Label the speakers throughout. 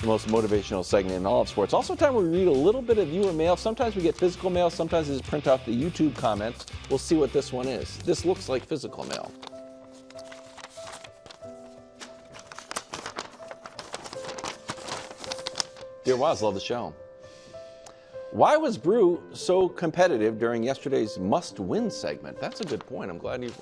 Speaker 1: the most motivational segment in all of sports. Also time we read a little bit of viewer mail. Sometimes we get physical mail. Sometimes we just print out the YouTube comments. We'll see what this one is. This looks like physical mail. Dear Woz, love the show. Why was Brou so competitive during yesterday's must-win segment? That's a good point. I'm glad you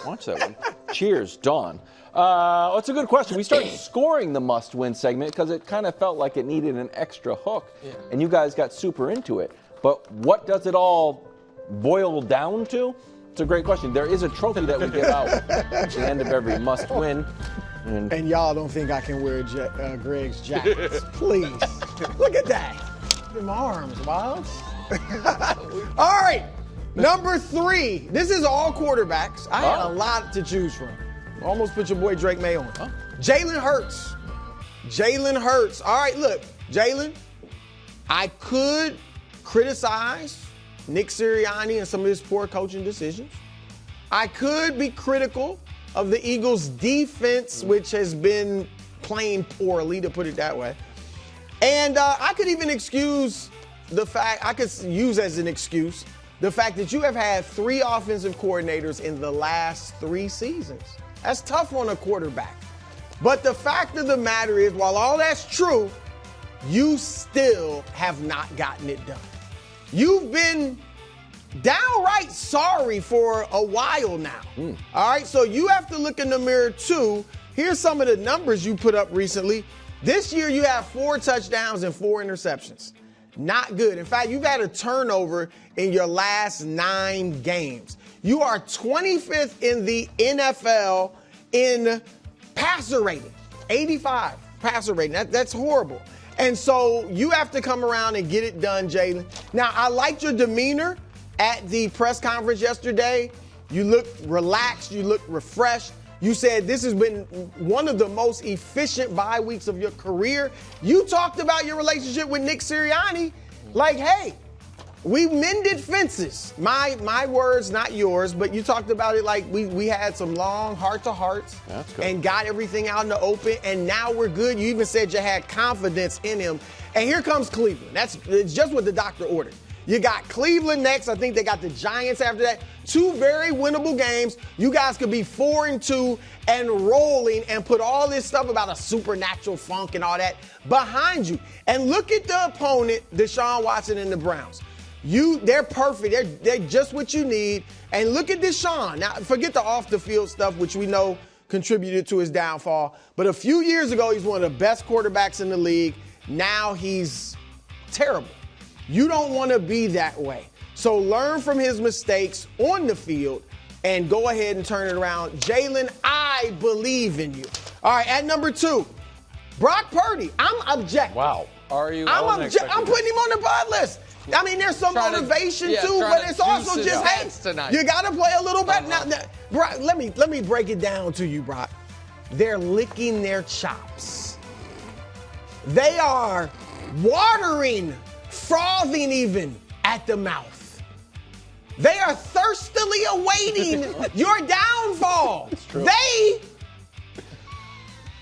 Speaker 1: watched that one. Cheers, Dawn. It's a good question. We started scoring the must-win segment because it kind of felt like it needed an extra hook, and you guys got super into it. But what does it all boil down to? It's a great question. There is a trophy that we give out at the end of every must-win.
Speaker 2: And y'all don't think I can wear Greg's jackets. Please. Look at that. Them arms, Woz. All right. Number 3. This is all quarterbacks. I had a lot to choose from. Almost put your boy Drake May on. Jalen Hurts. Jalen Hurts. All right, look, Jalen, I could criticize Nick Sirianni and some of his poor coaching decisions. I could be critical of the Eagles' defense, which has been playing poorly, to put it that way. And I could even excuse the fact, I could use as an excuse the fact that you have had 3 offensive coordinators in the last 3 seasons. That's tough on a quarterback. But the fact of the matter is, while all that's true, you still have not gotten it done. You've been downright sorry for a while now. All right, so you have to look in the mirror too. Here's some of the numbers you put up recently. This year you have 4 touchdowns and 4 interceptions. Not good. In fact, you've had a turnover in your last 9 games. You are 25th in the NFL in passer rating, 85 passer rating. That's horrible. And so you have to come around and get it done, Jalen. Now, I liked your demeanor at the press conference yesterday. You looked relaxed. You looked refreshed. You said this has been one of the most efficient bye weeks of your career. You talked about your relationship with Nick Sirianni like, hey, we mended fences. My words, not yours, but you talked about it like we had some long heart-to-hearts and got everything out in the open, and now we're good. You even said you had confidence in him. And here comes Cleveland. It's just what the doctor ordered. You got Cleveland next. I think they got the Giants after that. 2 very winnable games. You guys could be 4-2 and rolling and put all this stuff about a supernatural funk and all that behind you. And look at the opponent, Deshaun Watson and the Browns. They're perfect. They're just what you need. And look at Deshaun. Now, forget the off-the-field stuff, which we know contributed to his downfall. But a few years ago, he's one of the best quarterbacks in the league. Now he's terrible. You don't want to be that way. So learn from his mistakes on the field and go ahead and turn it around. Jalen, I believe in you. All right, at number 2, Brock Purdy. I'm objective.
Speaker 1: Wow. Are you?
Speaker 2: I'm putting him on the bud list. I mean, there's some motivation too, but it's also just, hey, you got to play a little bit. Now, Brock, let me break it down to you, Brock. They're licking their chops. They are watering, frothing even at the mouth. They are thirstily awaiting your downfall. They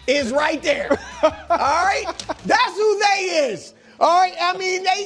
Speaker 2: is right there. All right? That's who they is. All right? I mean, they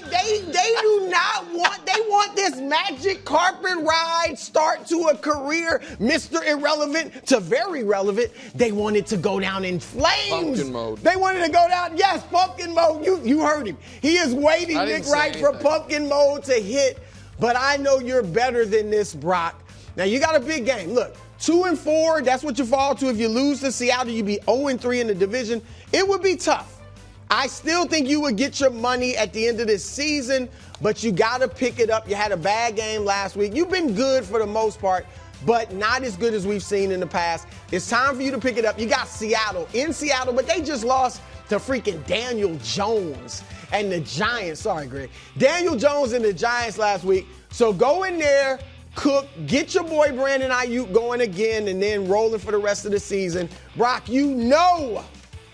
Speaker 2: do not want, they want this magic carpet ride, start to a career, Mr. Irrelevant to very relevant. They want it to go down in flames.
Speaker 1: Pumpkin mode.
Speaker 2: They wanted to go down, yes, pumpkin mode. You heard him. He is waiting, Nick Wright, for pumpkin mode to hit. But I know you're better than this, Brock. Now, you got a big game. Look, 2-4, that's what you fall to. If you lose to Seattle, you'd be 0-3 in the division. It would be tough. I still think you would get your money at the end of this season, but you got to pick it up. You had a bad game last week. You've been good for the most part, but not as good as we've seen in the past. It's time for you to pick it up. You got Seattle in Seattle, but they just lost to freaking Daniel Jones and the Giants. Sorry, Greg. Daniel Jones and the Giants last week. So go in there, cook, get your boy Brandon Ayuk going again, and then rolling for the rest of the season. Brock, you know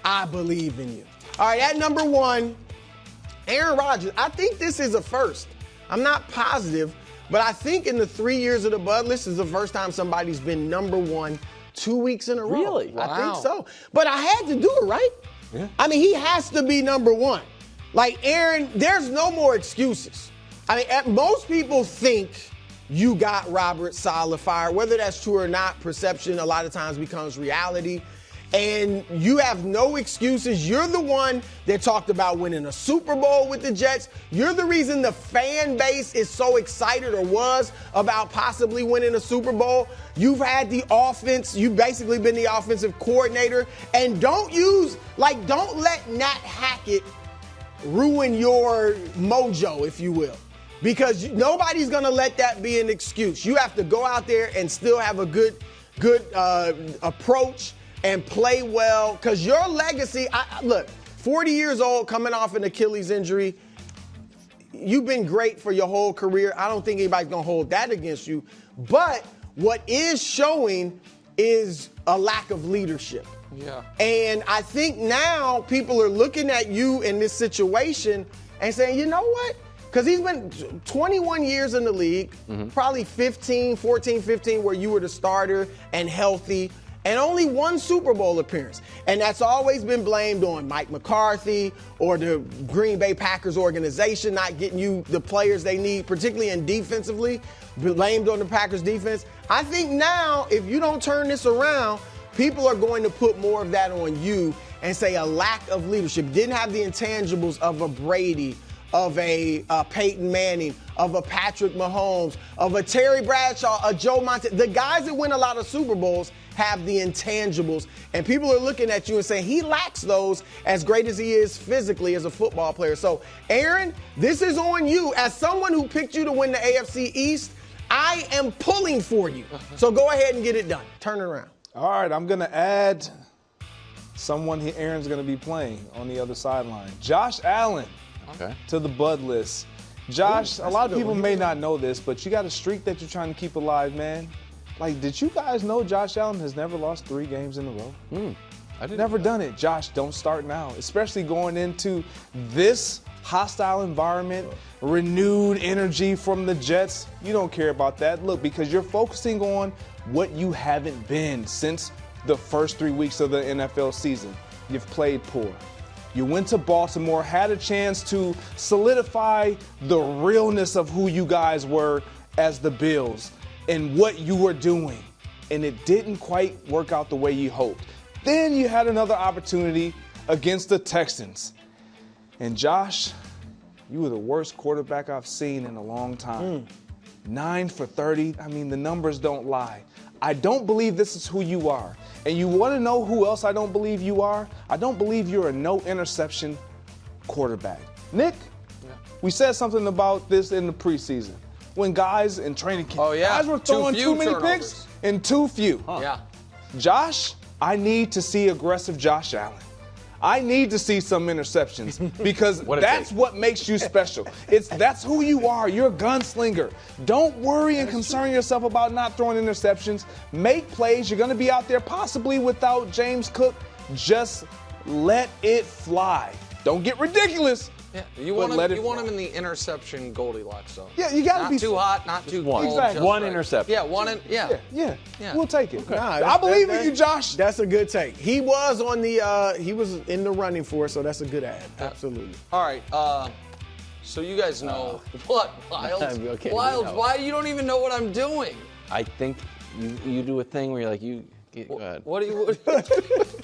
Speaker 2: I believe in you. All right, at number 1, Aaron Rodgers. I think this is a first. I'm not positive, but I think in the 3 years of the Bud List is the first time somebody's been number 1 2 weeks in a row.
Speaker 1: Really?
Speaker 2: Wow. I think so. But I had to do it, right?
Speaker 1: Yeah.
Speaker 2: I mean, he has to be number one. Like, Aaron, there's no more excuses. I mean, most people think you got Robert Saleh fired. Whether that's true or not, perception a lot of times becomes reality. And you have no excuses. You're the one that talked about winning a Super Bowl with the Jets. You're the reason the fan base is so excited, or was, about possibly winning a Super Bowl. You've had the offense. You've basically been the offensive coordinator. And don't let Nat Hackett ruin your mojo, if you will. Because nobody's going to let that be an excuse. You have to go out there and still have a good approach and play well, because your legacy, look, 40 years old, coming off an Achilles injury, you've been great for your whole career. I don't think anybody's going to hold that against you. But what is showing is a lack of leadership.
Speaker 1: Yeah.
Speaker 2: And I think now people are looking at you in this situation and saying, you know what? Because he's been 21 years in the league, probably 14, 15, where you were the starter and healthy, and only one Super Bowl appearance. And that's always been blamed on Mike McCarthy or the Green Bay Packers organization not getting you the players they need, particularly in defensively, blamed on the Packers defense. I think now, if you don't turn this around, people are going to put more of that on you and say a lack of leadership. Didn't have the intangibles of a Brady, of a Peyton Manning, of a Patrick Mahomes, of a Terry Bradshaw, a Joe Montana. The guys that win a lot of Super Bowls have the intangibles, and people are looking at you and saying he lacks those, as great as he is physically as a football player. So, Aaron, this is on you. As someone who picked you to win the AFC East, I am pulling for you. So go ahead and get it done. Turn it around.
Speaker 3: All right, I'm going to add someone Aaron's going to be playing on the other sideline. Josh Allen to the Bud list. Josh, a lot of people may not know this, but you got a streak that you're trying to keep alive, man. Like, did you guys know Josh Allen has never lost 3 games in a row?
Speaker 1: I didn't
Speaker 3: Never
Speaker 1: know.
Speaker 3: done it. Josh, don't start now, especially going into this hostile environment, renewed energy from the Jets. You don't care about that. Look, because you're focusing on what you haven't been since the first 3 weeks of the NFL season. You've played poor. You went to Baltimore, had a chance to solidify the realness of who you guys were as the Bills and what you were doing, and it didn't quite work out the way you hoped. Then you had another opportunity against the Texans. And Josh, you were the worst quarterback I've seen in a long time. 9 for 30. I mean, the numbers don't lie. I don't believe this is who you are. And you want to know who else I don't believe you are? I don't believe you're a no-interception quarterback. Nick, we said something about this in the preseason. When guys in training camp, guys were throwing too many picks and too few.
Speaker 1: Yeah.
Speaker 3: Josh, I need to see aggressive Josh Allen. I need to see some interceptions because that's what makes you special. That's who you are. You're a gunslinger. Don't worry and concern yourself about not throwing interceptions. Make plays. You're going to be out there possibly without James Cook. Just let it fly. Don't get ridiculous.
Speaker 4: Yeah, you want him in the interception Goldilocks zone.
Speaker 3: Yeah, you got to be
Speaker 4: not too hot, not too cold.
Speaker 3: Exactly.
Speaker 1: One
Speaker 4: right.
Speaker 1: interception.
Speaker 4: Yeah,
Speaker 3: Yeah. We'll take it.
Speaker 2: Nah,
Speaker 3: I believe in you, Josh.
Speaker 2: That's a good take. He was on the he was in the running for it, so that's a good ad. Absolutely.
Speaker 4: All right. So you guys know what, Wilds?
Speaker 1: Okay,
Speaker 4: Wilds,
Speaker 1: we know.
Speaker 4: why you don't even know what I'm doing?
Speaker 1: I think you do a thing where you're like, go ahead.
Speaker 4: What do you?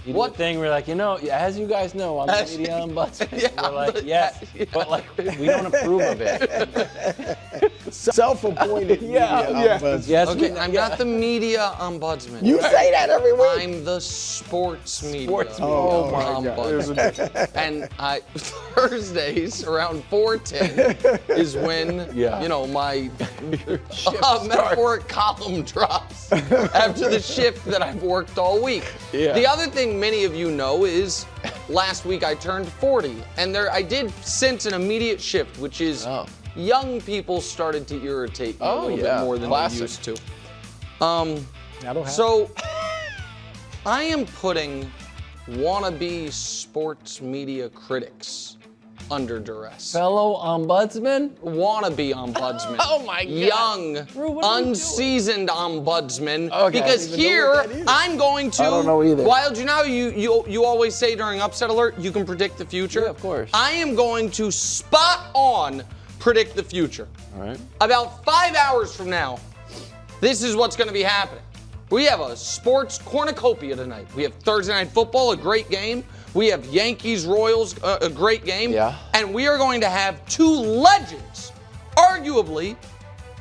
Speaker 1: You do a thing where you're like, as you guys know, I'm the media ombudsman. We're like, yes, but like we don't approve of it.
Speaker 2: Self-appointed media ombudsman.
Speaker 1: Yes,
Speaker 4: Okay, I'm not the media ombudsman.
Speaker 2: You say that every week.
Speaker 4: I'm the sports media.
Speaker 2: Oh, my
Speaker 4: ombudsman. And Thursdays around 4:10 is when my metaphoric column drops after the shift that I've worked all week.
Speaker 1: Yeah.
Speaker 4: The other thing many of you know is last week I turned 40, and I did sense an immediate shift, which is young people started to irritate me a little bit more than they used to. So I am putting wannabe sports media critics under duress.
Speaker 5: Fellow ombudsman?
Speaker 4: Wannabe ombudsman.
Speaker 5: Oh my God.
Speaker 4: Young,
Speaker 5: Brou, what are you
Speaker 4: unseasoned ombudsman.
Speaker 5: Okay.
Speaker 4: Because
Speaker 2: I don't even know what that
Speaker 4: here,
Speaker 2: is.
Speaker 4: I'm going to.
Speaker 5: I don't know either.
Speaker 4: Wild, you know you always say during Upset Alert, you can predict the future?
Speaker 5: Yeah, of course.
Speaker 4: I am going to spot on predict the future.
Speaker 1: All right.
Speaker 4: About 5 hours from now, this is what's going to be happening. We have a sports cornucopia tonight. We have Thursday Night Football, a great game. We have Yankees-Royals, a great game.
Speaker 5: Yeah.
Speaker 4: And we are going to have two legends, arguably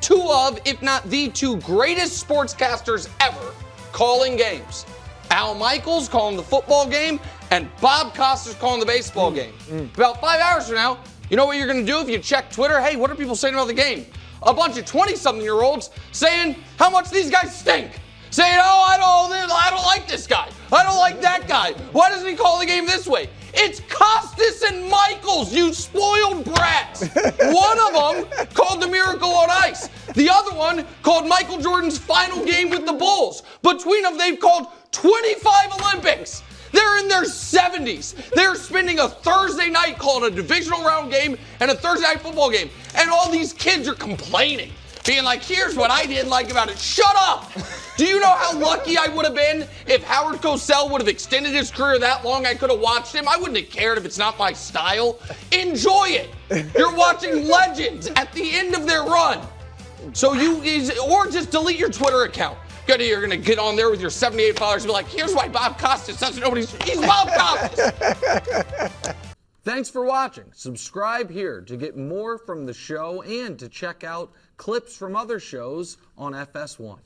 Speaker 4: two of, if not the two greatest sportscasters ever, calling games. Al Michaels calling the football game, and Bob Costas calling the baseball game. About 5 hours from now, you know what you're going to do if you check Twitter? Hey, what are people saying about the game? A bunch of 20-something-year-olds saying how much these guys stink. Saying, oh, I don't like this guy. I don't like that guy. Why doesn't he call the game this way? It's Costas and Michaels, you spoiled brats. One of them called the Miracle on Ice. The other one called Michael Jordan's final game with the Bulls. Between them, they've called 25 Olympics. They're in their 70s. They're spending a Thursday night calling a divisional round game and a Thursday night football game. And all these kids are complaining, being like, here's what I didn't like about it. Shut up! Do you know how lucky I would have been if Howard Cosell would have extended his career that long? I could have watched him. I wouldn't have cared if it's not my style. Enjoy it. You're watching legends at the end of their run. So or just delete your Twitter account. You're going to get on there with your 78 followers and be like, here's why Bob Costas doesn't know what he's Bob Costas. Thanks for watching. Subscribe here to get more from the show and to check out clips from other shows on FS1.